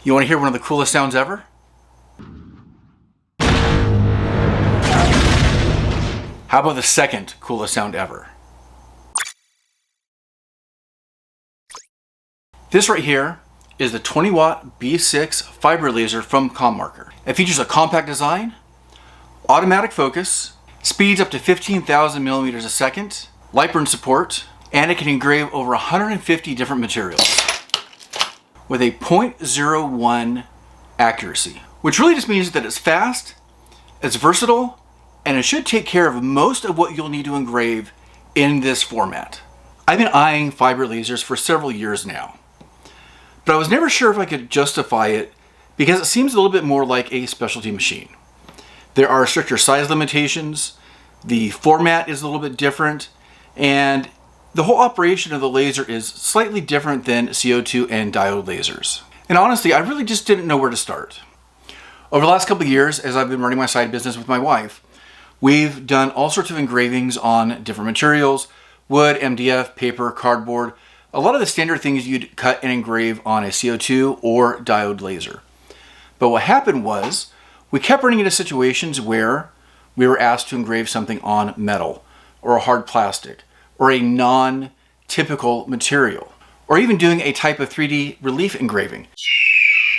You want to hear one of the coolest sounds ever? How about the second coolest sound ever? This right here is the 20 watt B6 fiber laser from ComMarker. It features a compact design, automatic focus, speeds up to 15,000 millimeters a second, Lightburn support, and it can engrave over 150 different materials with a 0.01 accuracy, which really just means that it's fast, it's versatile, and it should take care of most of what you'll need to engrave in this format. I've been eyeing fiber lasers for several years now, but I was never sure if I could justify it because it seems a little bit more like a specialty machine. There are stricter size limitations, the format is a little bit different, and the whole operation of the laser is slightly different than CO2 and diode lasers. And honestly, I really just didn't know where to start. Over the last couple of years, as I've been running my side business with my wife, we've done all sorts of engravings on different materials: wood, MDF, paper, cardboard, a lot of the standard things you'd cut and engrave on a CO2 or diode laser. But what happened was, we kept running into situations where we were asked to engrave something on metal, or a hard plastic, or a non-typical material, or even doing a type of 3D relief engraving.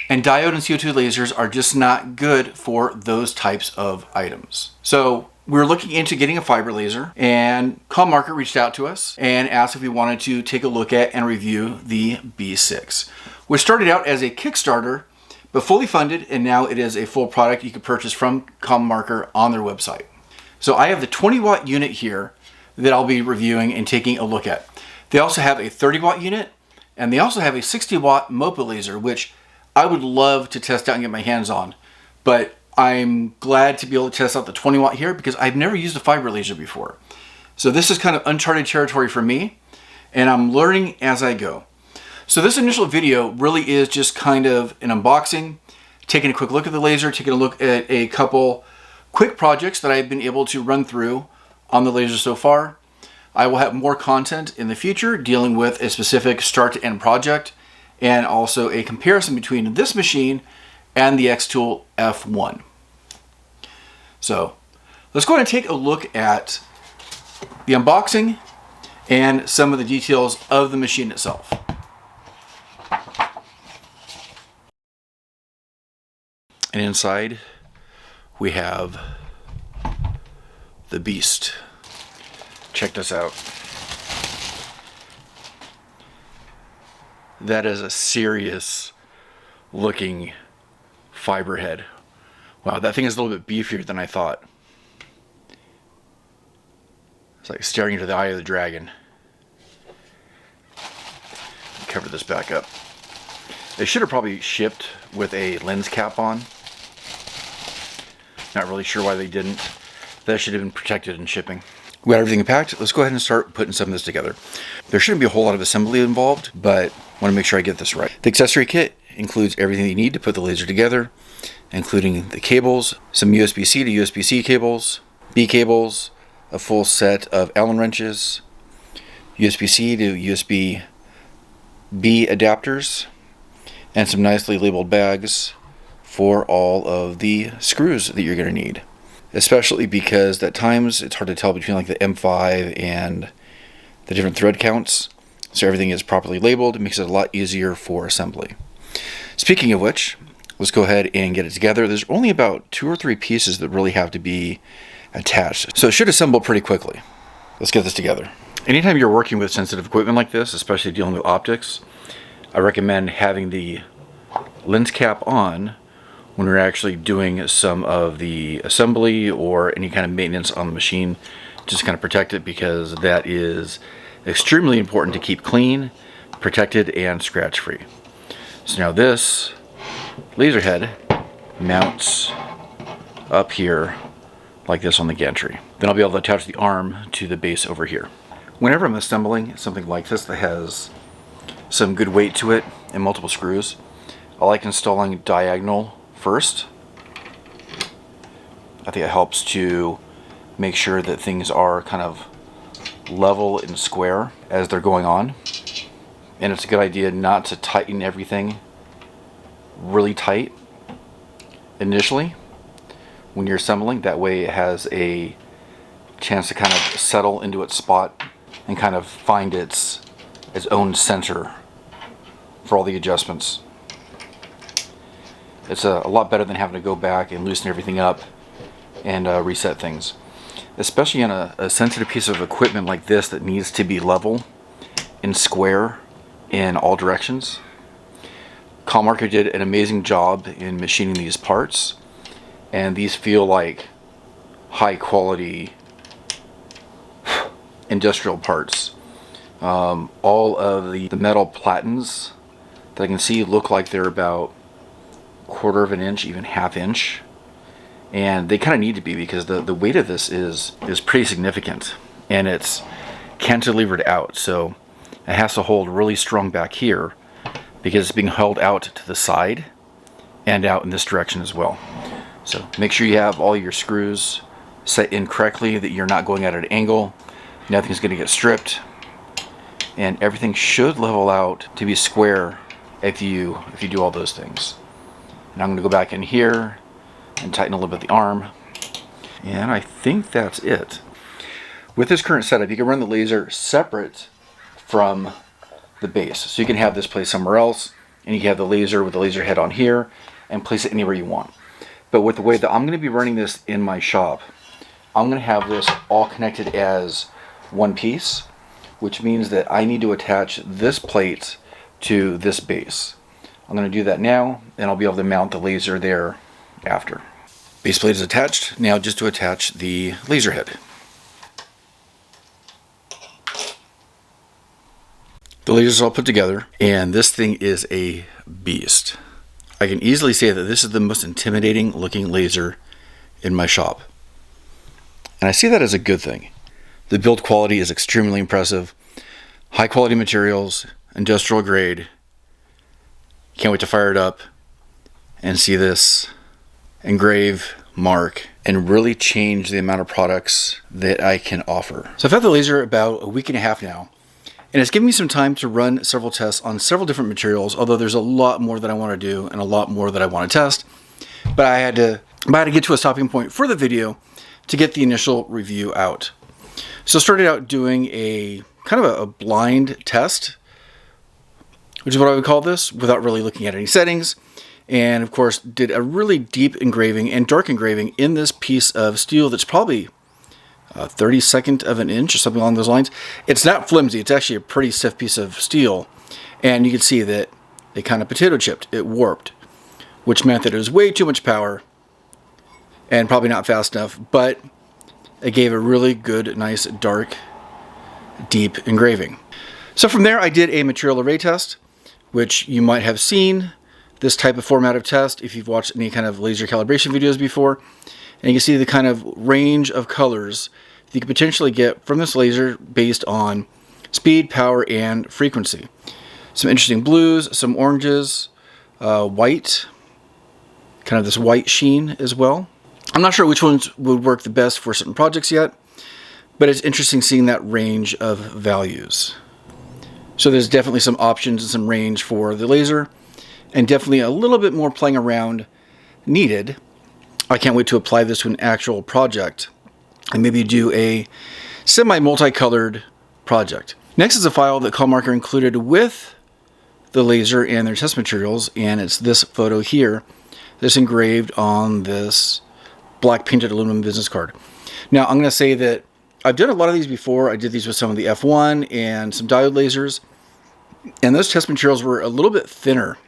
And diode and CO2 lasers are just not good for those types of items. So we were looking into getting a fiber laser, and ComMarker reached out to us and asked if we wanted to take a look at and review the B6, which started out as a Kickstarter, but fully funded, and now it is a full product you can purchase from ComMarker on their website. So I have the 20 watt unit here that I'll be reviewing and taking a look at. They also have a 30 watt unit, and they also have a 60 watt MOPA laser, which I would love to test out and get my hands on. But I'm glad to be able to test out the 20 watt here because I've never used a fiber laser before. So this is kind of uncharted territory for me, and I'm learning as I go. So this initial video really is just kind of an unboxing, taking a quick look at the laser, taking a look at a couple quick projects that I've been able to run through on the laser so far. I will have more content in the future dealing with a specific start to end project, and also a comparison between this machine and the Xtool F1. So let's go ahead and take a look at the unboxing and some of the details of the machine itself. And inside we have the beast. Check this out. That is a serious looking fiber head. Wow, that thing is a little bit beefier than I thought. It's like staring into the eye of the dragon. Cover this back up. They should have probably shipped with a lens cap on. Not really sure why they didn't. That should have been protected in shipping. We got everything packed. Let's go ahead and start putting some of this together. There shouldn't be a whole lot of assembly involved, but I want to make sure I get this right. The accessory kit includes everything you need to put the laser together, including the cables, some USB-C to USB-C cables, B cables, a full set of Allen wrenches, USB-C to USB-B adapters, and some nicely labeled bags for all of the screws that you're going to need. Especially because at times it's hard to tell between like the M5 and the different thread counts. So everything is properly labeled. It makes it a lot easier for assembly. Speaking of which, let's go ahead and get it together. There's only about 2 or 3 pieces that really have to be attached. So it should assemble pretty quickly. Let's get this together. Anytime you're working with sensitive equipment like this, especially dealing with optics, I recommend having the lens cap on when we're actually doing some of the assembly or any kind of maintenance on the machine. Just kind of protect it, because that is extremely important to keep clean, protected, and scratch free. So now this laser head mounts up here like this on the gantry. Then I'll be able to attach the arm to the base over here. Whenever I'm assembling something like this that has some good weight to it and multiple screws, I like installing diagonal first. I think it helps to make sure that things are kind of level and square as they're going on. And it's a good idea not to tighten everything really tight initially when you're assembling. That way it has a chance to kind of settle into its spot and kind of find its own center for all the adjustments. It's a lot better than having to go back and loosen everything up and reset things, especially on a sensitive piece of equipment like this that needs to be level and square in all directions. ComMarker did an amazing job in machining these parts, and these feel like high quality industrial parts. All of the metal platens that I can see look like they're about 1/4 of an inch, even 1/2 inch, and they kind of need to be, because the weight of this is pretty significant, and it's cantilevered out, so it has to hold really strong back here because it's being held out to the side and out in this direction as well. So make sure you have all your screws set in correctly, that you're not going at an angle, nothing's going to get stripped, and everything should level out to be square if you do all those things. Now I'm going to go back in here and tighten a little bit the arm, and I think that's it. With this current setup, you can run the laser separate from the base, so you can have this placed somewhere else, and you can have the laser with the laser head on here and place it anywhere you want. But with the way that I'm going to be running this in my shop, I'm going to have this all connected as one piece, which means that I need to attach this plate to this base. I'm going to do that now, and I'll be able to mount the laser there after. Base plate is attached. Now just to attach the laser head. The laser is all put together, and this thing is a beast. I can easily say that this is the most intimidating looking laser in my shop. And I see that as a good thing. The build quality is extremely impressive. High quality materials, industrial grade. Can't wait to fire it up and see this engrave, mark, and really change the amount of products that I can offer. So I've had the laser about a week and a half now, and it's given me some time to run several tests on several different materials, although there's a lot more that I want to do and a lot more that I want to test. But I had to get to a stopping point for the video to get the initial review out. So I started out doing a kind of a blind test, which is what I would call this, without really looking at any settings. And of course, did a really deep engraving and dark engraving in this piece of steel that's probably 1/32 of an inch or something along those lines. It's not flimsy, it's actually a pretty stiff piece of steel. And you can see that it kind of potato chipped, it warped, which meant that it was way too much power and probably not fast enough, but it gave a really good, nice, dark, deep engraving. So from there, I did a material array test, which you might have seen this type of format of test if you've watched any kind of laser calibration videos before. And you can see the kind of range of colors that you could potentially get from this laser based on speed, power, and frequency. Some interesting blues, some oranges, white, kind of this white sheen as well. I'm not sure which ones would work the best for certain projects yet, but it's interesting seeing that range of values. So there's definitely some options and some range for the laser, and definitely a little bit more playing around needed. I can't wait to apply this to an actual project and maybe do a semi-multicolored project. Next is a file that ComMarker included with the laser and their test materials, and it's this photo here that's engraved on this black painted aluminum business card. Now I'm going to say that I've done a lot of these before. I did these with some of the F1 and some diode lasers, and those test materials were a little bit thinner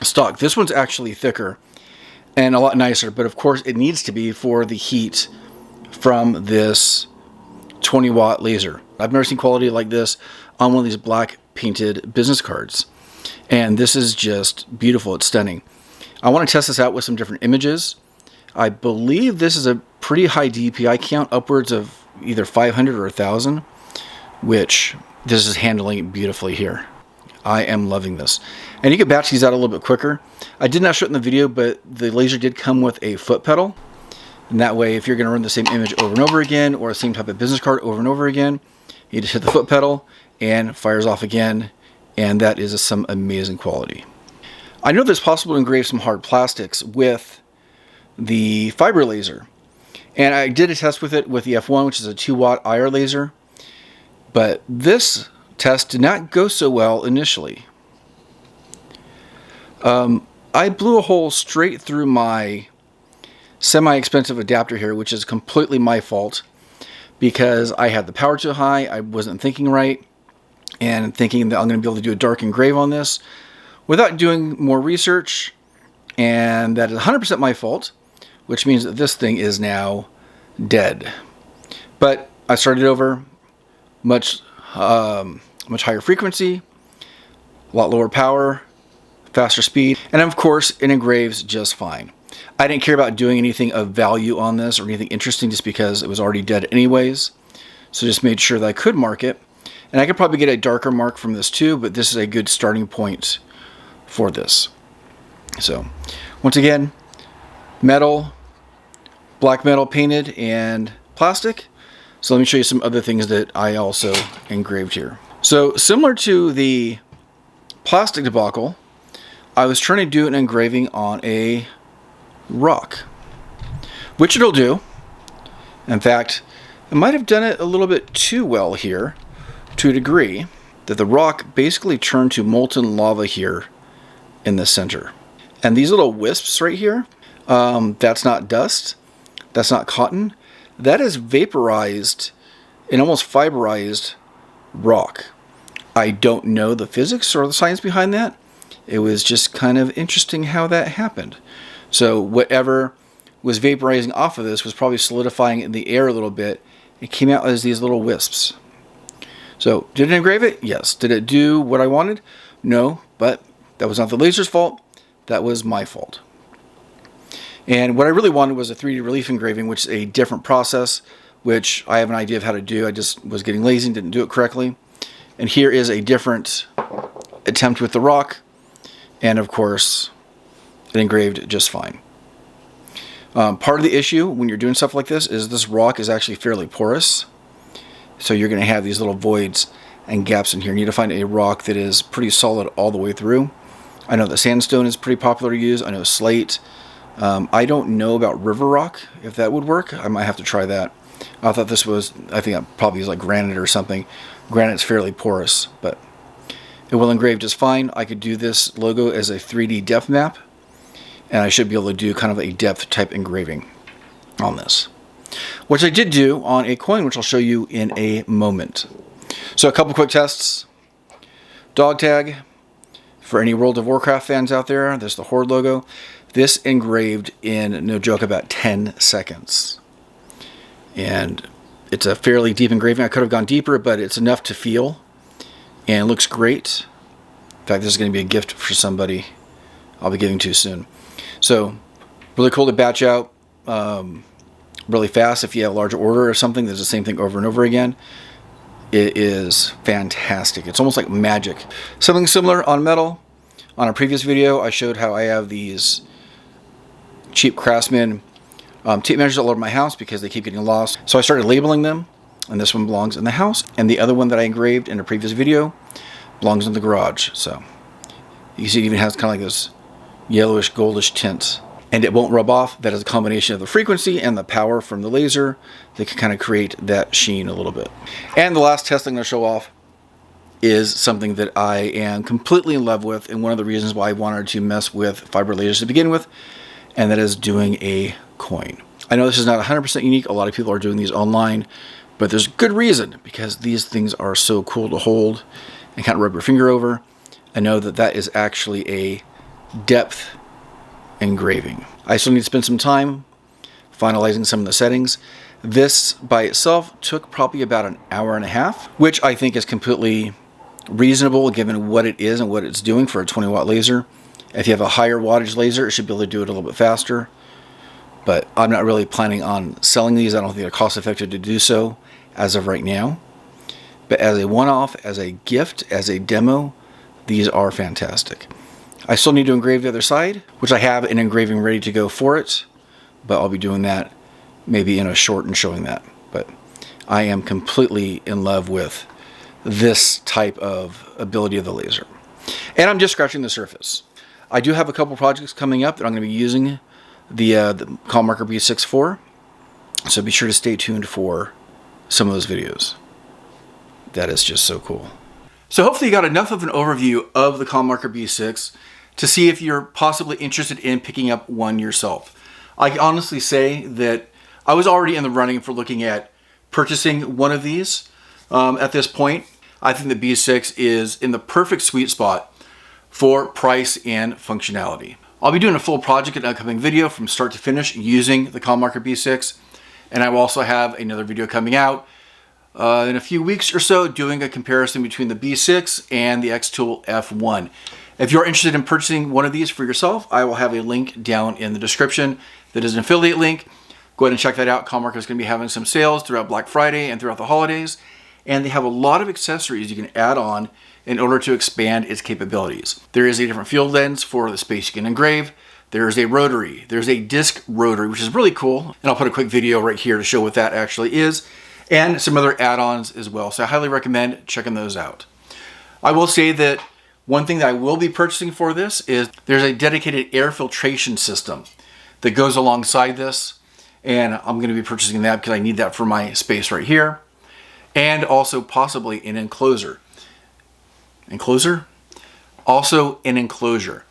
stock. This one's actually thicker and a lot nicer, but of course it needs to be for the heat from this 20-watt laser. I've never seen quality like this on one of these black painted business cards, and this is just beautiful. It's stunning. I want to test this out with some different images. I believe this is a pretty high DPI count, upwards of either 500 or 1,000, which this is handling beautifully here. I am loving this. And you can batch these out a little bit quicker. I did not show it in the video, but the laser did come with a foot pedal. And that way, if you're going to run the same image over and over again, or the same type of business card over and over again, you just hit the foot pedal and fires off again. And that is some amazing quality. I know that it's possible to engrave some hard plastics with the fiber laser. And I did a test with it with the F1, which is a 2-watt IR laser. But this test did not go so well initially. I blew a hole straight through my semi-expensive adapter here, which is completely my fault because I had the power too high, I wasn't thinking right, and thinking that I'm going to be able to do a dark engrave on this without doing more research, and that is 100% my fault, which means that this thing is now dead. But I started over, much higher frequency, a lot lower power, faster speed, and of course it engraves just fine. I didn't care about doing anything of value on this or anything interesting just because it was already dead anyways, so just made sure that I could mark it. And I could probably get a darker mark from this too, but this is a good starting point for this. So once again, metal, black metal painted, and plastic. So let me show you some other things that I also engraved here. So similar to the plastic debacle, I was trying to do an engraving on a rock, which it'll do. In fact, I might have done it a little bit too well here, to a degree, that the rock basically turned to molten lava here in the center. And these little wisps right here, that's not dust, that's not cotton, that is vaporized and almost fiberized rock. I don't know the physics or the science behind that. It was just kind of interesting how that happened. So whatever was vaporizing off of this was probably solidifying in the air a little bit. It came out as these little wisps. So did it engrave it? Yes. Did it do what I wanted? No, but that was not the laser's fault. That was my fault. And what I really wanted was a 3D relief engraving, which is a different process, which I have an idea of how to do. I just was getting lazy and didn't do it correctly. And here is a different attempt with the rock. And of course, it engraved just fine. Part of the issue when you're doing stuff like this rock is actually fairly porous. So you're going to have these little voids and gaps in here. You need to find a rock that is pretty solid all the way through. I know that sandstone is pretty popular to use. I know slate. I don't know about river rock, if that would work. I might have to try that. I thought this was, I think I probably use like granite or something. Granite's fairly porous, but it will engrave just fine. I could do this logo as a 3D depth map, and I should be able to do kind of a depth type engraving on this, which I did do on a coin, which I'll show you in a moment. So a couple quick tests. Dog tag. For any World of Warcraft fans out there, there's the Horde logo. This engraved in, no joke, about 10 seconds. And it's a fairly deep engraving. I could have gone deeper, but it's enough to feel. And it looks great. In fact, this is going to be a gift for somebody I'll be giving to soon. So, really cool to batch out really fast if you have a large order or something. There's the same thing over and over again. It is fantastic. It's almost like magic. Something similar on metal. On a previous video, I showed how I have these cheap Craftsman tape measures all over my house because they keep getting lost. So I started labeling them, and this one belongs in the house, and the other one that I engraved in a previous video belongs in the garage. So you can see it even has kind of like this yellowish, goldish tint, and it won't rub off. That is a combination of the frequency and the power from the laser that can kind of create that sheen a little bit. And the last test I'm going to show off is something that I am completely in love with, and one of the reasons why I wanted to mess with fiber lasers to begin with, and that is doing a coin. I know this is not 100% unique. A lot of people are doing these online, but there's good reason, because these things are so cool to hold and kind of rub your finger over. I know that that is actually a depth engraving. I still need to spend some time finalizing some of the settings. This by itself took probably about an hour and a half, which I think is completely reasonable given what it is and what it's doing for a 20-watt laser. If you have a higher wattage laser, it should be able to do it a little bit faster. But I'm not really planning on selling these. I don't think they're cost effective to do so as of right now. But as a one-off, as a gift, as a demo, these are fantastic. I still need to engrave the other side, which I have an engraving ready to go for it, but I'll be doing that maybe in a short and showing that. But I am completely in love with this type of ability of the laser. And I'm just scratching the surface. I do have a couple projects coming up that I'm going to be using the ComMarker B6 for, so be sure to stay tuned for some of those videos. That is just so cool. So hopefully you got enough of an overview of the ComMarker B6 to see if you're possibly interested in picking up one yourself. I can honestly say that I was already in the running for looking at purchasing one of these at this point. I think the B6 is in the perfect sweet spot for price and functionality. I'll be doing a full project in an upcoming video from start to finish using the ComMarker B6, and I will also have another video coming out in a few weeks or so doing a comparison between the B6 and the Xtool F1. If you're interested in purchasing one of these for yourself, I will have a link down in the description that is an affiliate link. Go ahead and check that out. ComMarker is going to be having some sales throughout Black Friday and throughout the holidays, and they have a lot of accessories you can add on in order to expand its capabilities. There is a different field lens for the space you can engrave. There's a rotary. There's a disc rotary, which is really cool, and I'll put a quick video right here to show what that actually is, and some other add-ons as well. So I highly recommend checking those out. I will say that one thing that I will be purchasing for this is there's a dedicated air filtration system that goes alongside this, and I'm going to be purchasing that because I need that for my space right here, and also possibly an enclosure. Also an enclosure.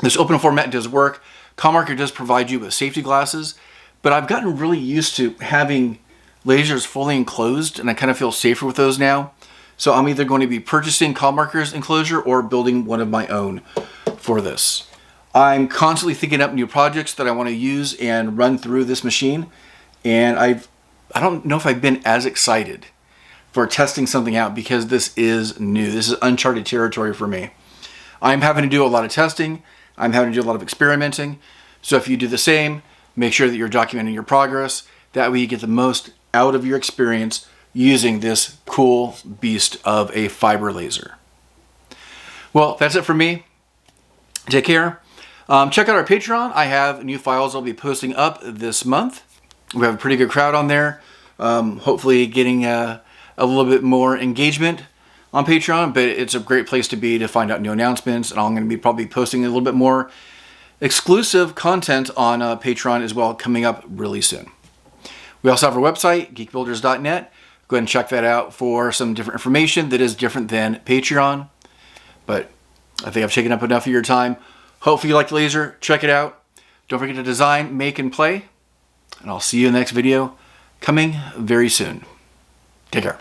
This open format does work. ComMarker does provide you with safety glasses, but I've gotten really used to having lasers fully enclosed, and I kind of feel safer with those now. So I'm either going to be purchasing ComMarker's enclosure or building one of my own for this. I'm constantly thinking up new projects that I want to use and run through this machine, and I don't know if I've been as excited for testing something out because this is new. This is uncharted territory for me. I'm having to do a lot of testing. I'm having to do a lot of experimenting. So if you do the same, make sure that you're documenting your progress. That way you get the most out of your experience using this cool beast of a fiber laser. Well, that's it for me. Take care. Check out our Patreon. I have new files I'll be posting up this month. We have a pretty good crowd on there. Hopefully getting a little bit more engagement on Patreon, but it's a great place to be to find out new announcements, and I'm going to be probably posting a little bit more exclusive content on Patreon as well coming up really soon. We also have our website, GeekBuilders.net. Go ahead and check that out for some different information that is different than Patreon. But I think I've taken up enough of your time. Hopefully you like the laser. Check it out. Don't forget to design, make, and play. And I'll see you in the next video coming very soon. Take care.